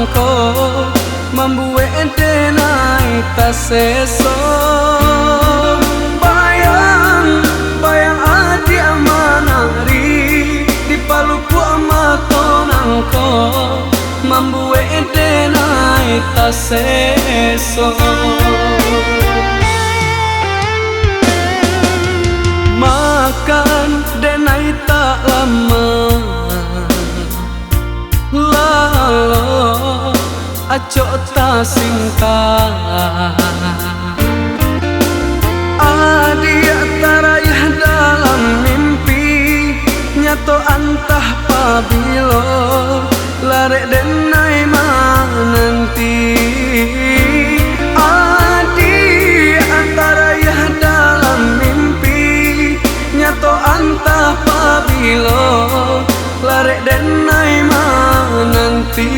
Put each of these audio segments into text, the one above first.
nangko membuat denai tak seso. Bayang adi amanari di paluku amato nangko membuat denai tak seso. Makan denai tak lama lalu acok tak sinta. Adia tarayah dalam mimpi nyato antah pabilo larek denai nanti. Adia tarayah dalam mimpi nyato antah pabilo larek denai nanti.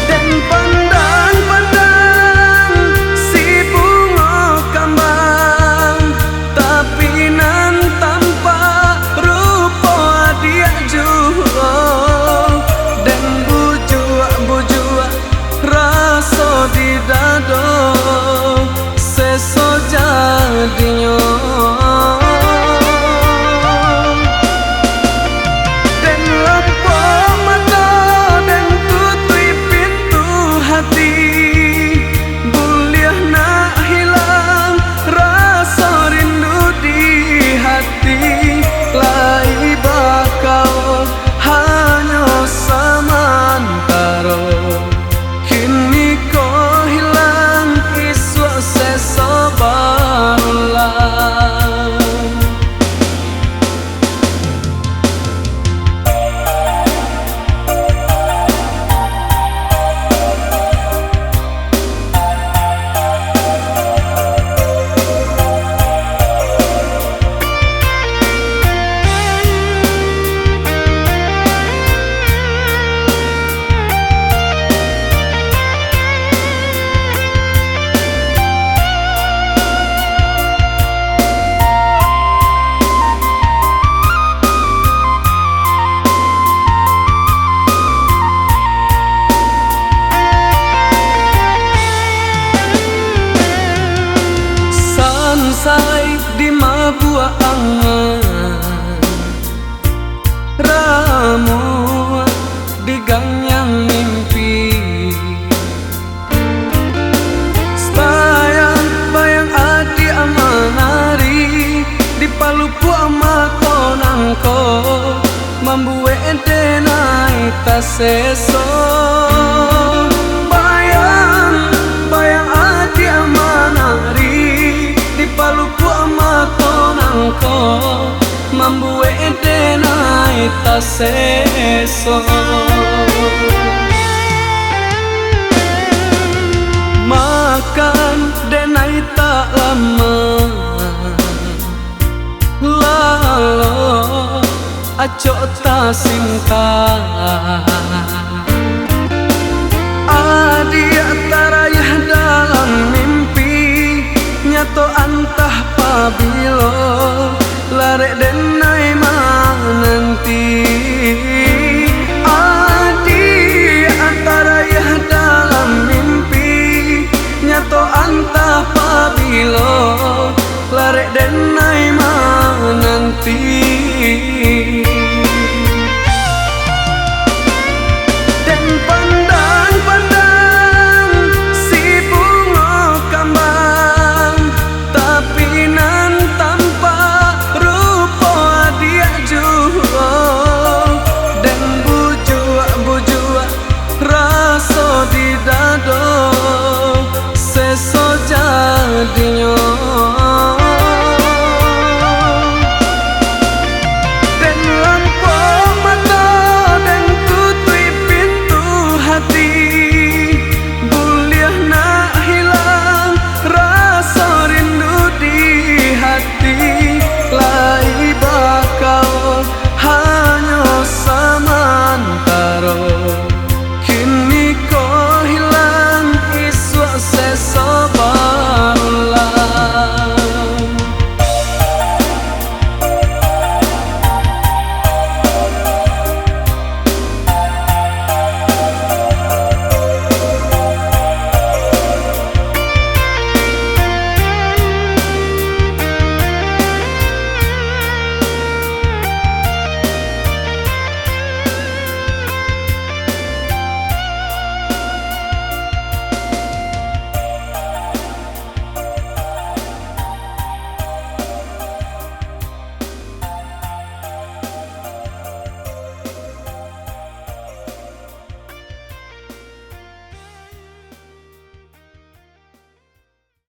Dan pandang-pandang si bunga kambang, tapi nan tanpa rupa dia jua. Dan bujua rasa di dado seso jadinya. Sansai di mabua angan ramu di ganyang mimpi. Bayang adi amanari di paluku amato nangko membuat denai tak seso. Bayang adi amanari di paluku amato nangko membuat denai tak seso. Makan denai tak lama lalu acok tak sinta. Adia tarayah dalam mimpi nyato antah pabilo larek den